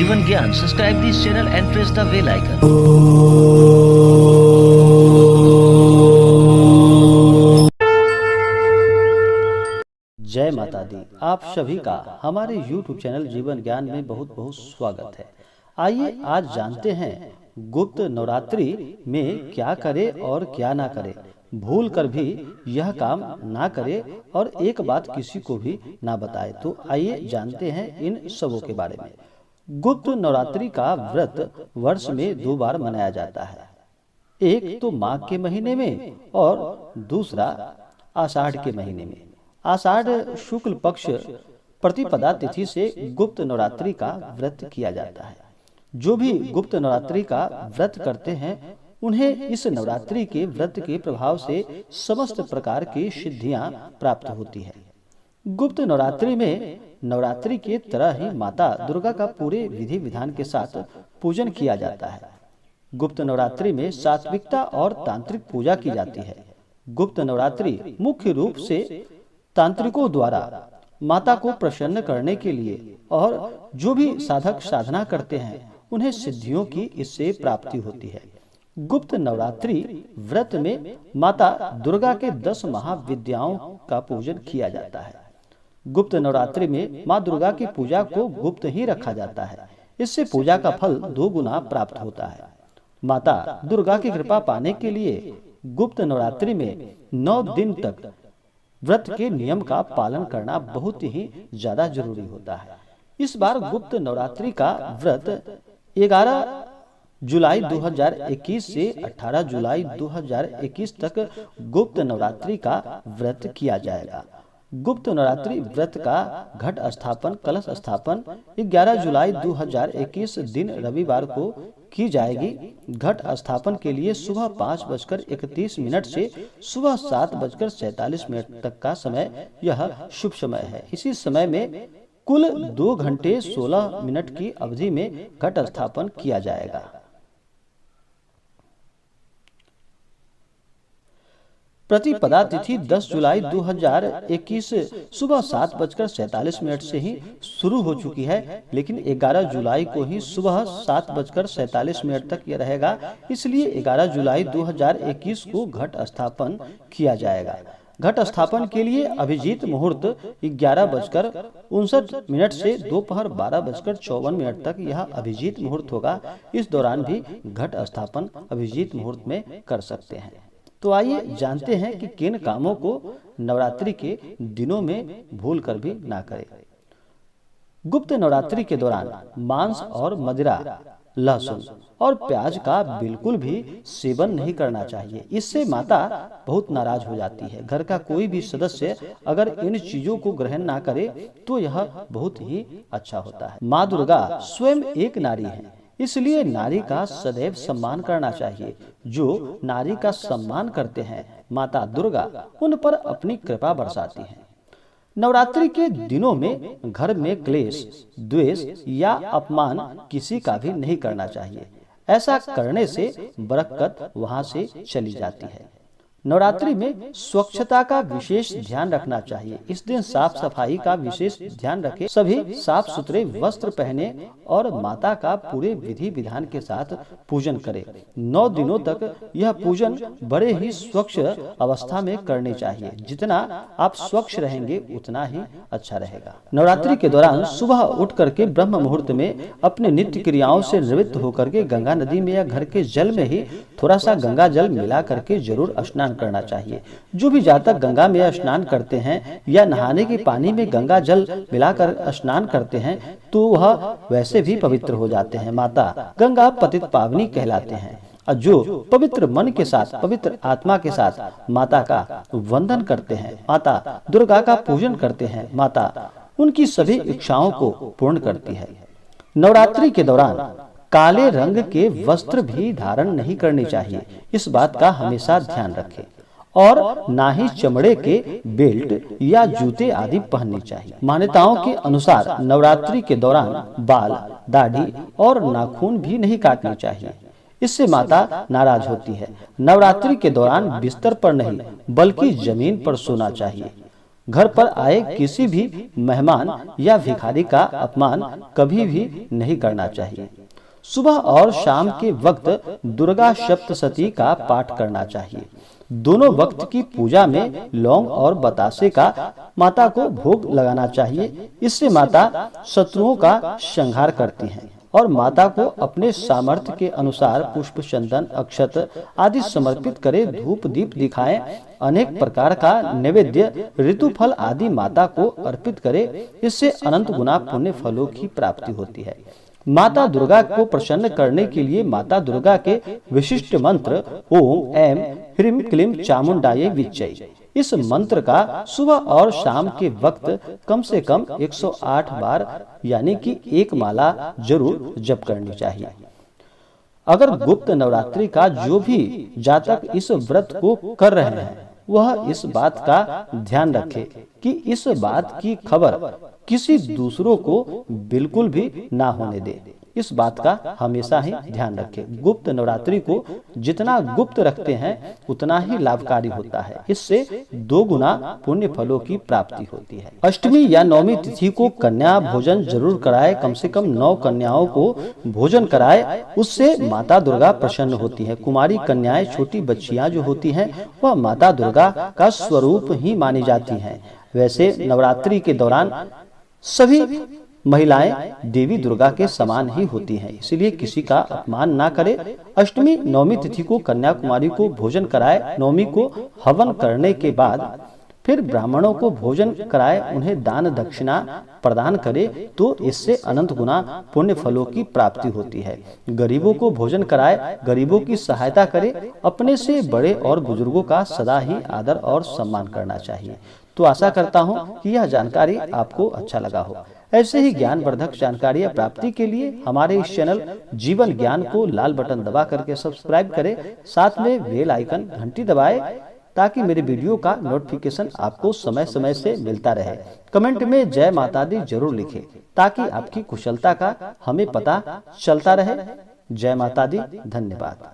जीवन ज्ञान, subscribe this channel and press the bell icon. जय माता दी। आप सभी का हमारे YouTube चैनल जीवन ज्ञान में बहुत बहुत स्वागत है। आइए आज जानते हैं गुप्त नवरात्रि में क्या करे और क्या ना करे, भूल कर भी यह काम ना करे और एक बात किसी को भी ना बताए। तो आइए जानते हैं इन सबों के बारे में। गुप्त नवरात्रि का व्रत वर्ष में 2 बार मनाया जाता है, एक तो माघ के महीने में और दूसरा आषाढ़ के महीने में। आषाढ़ शुक्ल पक्ष प्रतिपदा तिथि से गुप्त नवरात्रि का व्रत किया जाता है। जो भी गुप्त नवरात्रि का व्रत करते हैं उन्हें इस नवरात्रि के व्रत के प्रभाव से समस्त प्रकार की सिद्धियां प्राप्त होती है। गुप्त नवरात्रि में नवरात्रि के तरह ही माता दुर्गा का पूरे विधि विधान के साथ पूजन किया जाता है। गुप्त नवरात्रि में सात्विकता और तांत्रिक पूजा की जाती है। गुप्त नवरात्रि मुख्य रूप से तांत्रिकों द्वारा माता को प्रसन्न करने के लिए और जो भी साधक साधना करते हैं उन्हें सिद्धियों की इससे प्राप्ति होती है। गुप्त नवरात्रि व्रत में माता दुर्गा के 10 महाविद्याओं का पूजन किया जाता है। गुप्त नवरात्रि में माँ दुर्गा की पूजा को गुप्त ही रखा जाता है। इससे पूजा का फल 2 गुना प्राप्त होता है। माता दुर्गा की कृपा पाने के लिए गुप्त नवरात्रि में 9 दिन तक व्रत के नियम का पालन करना बहुत ही ज्यादा जरूरी होता है। इस बार गुप्त नवरात्रि का व्रत 11 जुलाई 2021 से 18 जुलाई 2021 तक गुप्त नवरात्रि का व्रत किया जाएगा। गुप्त नवरात्रि व्रत का घट स्थापन, कलश स्थापन 11 जुलाई 2021 दिन रविवार को की जाएगी। घट स्थापन के लिए सुबह 5:31 से सुबह 7:47 तक का समय यह शुभ समय है। इसी समय में कुल 2 घंटे 16 मिनट की अवधि में घट स्थापन किया जाएगा। प्रतिपदा तिथि 10 जुलाई 2021 सुबह 7:47 से ही शुरू हो चुकी है, लेकिन 11 जुलाई को ही सुबह 7:47 तक यह रहेगा। इसलिए 11 जुलाई 2021 को घट स्थापन किया जाएगा। घट स्थापन के लिए अभिजीत मुहूर्त 11:59 से दोपहर 12:54 तक यह अभिजीत मुहूर्त होगा। इस दौरान भी घट स्थापन अभिजीत मुहूर्त में कर सकते हैं। तो आइए जानते हैं कि किन कामों को नवरात्रि के दिनों में भूल कर भी ना करें। गुप्त नवरात्रि के दौरान मांस और मदिरा, लहसुन और प्याज का बिल्कुल भी सेवन नहीं करना चाहिए। इससे माता बहुत नाराज हो जाती है। घर का कोई भी सदस्य अगर इन चीजों को ग्रहण ना करे तो यह बहुत ही अच्छा होता है। माँ दुर्गा स्वयं एक नारी है, इसलिए नारी का सदैव सम्मान करना चाहिए। जो नारी का सम्मान करते हैं माता दुर्गा उन पर अपनी कृपा बरसाती हैं। नवरात्रि के दिनों में घर में क्लेश, द्वेष या अपमान किसी का भी नहीं करना चाहिए। ऐसा करने से बरकत वहां से चली जाती है। नवरात्रि में स्वच्छता का विशेष ध्यान रखना चाहिए। इस दिन साफ सफाई का विशेष ध्यान रखें। सभी साफ सुथरे वस्त्र पहने और माता का पूरे विधि विधान के साथ पूजन करें। 9 दिनों तक यह पूजन बड़े ही स्वच्छ अवस्था में करनी चाहिए। जितना आप स्वच्छ रहेंगे उतना ही अच्छा रहेगा। नवरात्रि के दौरान सुबह उठ करके ब्रह्म मुहूर्त में अपने नित्य क्रियाओं से निवृत्त होकर के गंगा नदी में या घर के जल में ही थोड़ा सा गंगा जल मिला करके जरूर स्नान करना चाहिए। जो भी जातक गंगा में स्नान करते हैं या नहाने के पानी में गंगा जल मिलाकर स्नान करते हैं तो वह वैसे भी पवित्र हो जाते हैं। माता गंगा पतित पावनी कहलाते हैं। और जो पवित्र मन के साथ, पवित्र आत्मा के साथ माता का वंदन करते हैं, माता दुर्गा का पूजन करते हैं, माता उनकी सभी इच्छाओं को पूर्ण करती है। नवरात्रि के दौरान काले रंग के वस्त्र भी धारण नहीं करने चाहिए। इस बात का हमेशा ध्यान रखें। और ना ही चमड़े के बेल्ट या जूते आदि पहनने चाहिए। मान्यताओं के अनुसार नवरात्रि के दौरान बाल, दाढ़ी और नाखून भी नहीं काटने चाहिए। इससे माता नाराज होती है। नवरात्रि के दौरान बिस्तर पर नहीं बल्कि जमीन पर सोना चाहिए। घर पर आए किसी भी मेहमान या भिखारी का अपमान कभी भी नहीं करना चाहिए। सुबह और शाम के वक्त दुर्गा सप्तशती का पाठ करना चाहिए। दोनों वक्त की पूजा में लौंग और बतासे का माता को भोग लगाना चाहिए। इससे माता शत्रुओं का संहार करती हैं और माता को अपने सामर्थ्य के अनुसार पुष्प, चंदन, अक्षत आदि समर्पित करे, धूप दीप दिखाएं, अनेक प्रकार का नैवेद्य, ऋतुफल आदि माता को अर्पित करे। इससे अनंत गुना पुण्य फलों की प्राप्ति होती है। माता दुर्गा को प्रसन्न करने के लिए माता दुर्गा के विशिष्ट मंत्र ओम ऐं ह्रीं क्लीं चामुंडायै विच्चै, इस मंत्र का सुबह और शाम के वक्त कम से कम 108 बार यानी कि एक माला जरूर जप करनी चाहिए। अगर गुप्त नवरात्रि का जो भी जातक इस व्रत को कर रहे हैं वह इस बात का ध्यान रखे कि इस बात की खबर किसी दूसरों को बिल्कुल भी ना होने दे। इस बात का हमेशा ही ध्यान रखें। गुप्त नवरात्रि को जितना गुप्त रखते हैं उतना ही लाभकारी होता है। इससे 2 गुना पुण्य फलों की प्राप्ति होती है। अष्टमी या नवमी तिथि को कन्या भोजन जरूर कराए। कम से कम 9 कन्याओं को भोजन कराए, उससे माता दुर्गा प्रसन्न होती है। कुमारी कन्याएं, छोटी बच्चियां जो होती हैं वह माता दुर्गा का स्वरूप ही मानी जाती हैं। वैसे नवरात्रि के दौरान सभी महिलाएं देवी दुर्गा के समान ही होती हैं, इसलिए किसी का अपमान ना करे। अष्टमी नवमी तिथि को कन्या कुमारी को भोजन कराए। नवमी को हवन करने के बाद फिर ब्राह्मणों को भोजन कराए, उन्हें दान दक्षिणा प्रदान करे तो इससे अनंत गुना पुण्य फलों की प्राप्ति होती है। गरीबों को भोजन कराए, गरीबों की सहायता करे। अपने से बड़े और बुजुर्गों का सदा ही आदर और सम्मान करना चाहिए। तो आशा करता हूँ कि यह जानकारी आपको अच्छा लगा हो। ऐसे ही ज्ञानवर्धक जानकारियाँ प्राप्ति के लिए हमारे इस चैनल जीवन ज्ञान को लाल बटन दबा करके सब्सक्राइब करें, साथ में बेल आइकन घंटी दबाएं ताकि मेरे वीडियो का नोटिफिकेशन आपको समय समय से मिलता रहे। कमेंट में जय माता दी जरूर लिखें ताकि आपकी कुशलता का हमें पता चलता रहे। जय माता दी। धन्यवाद।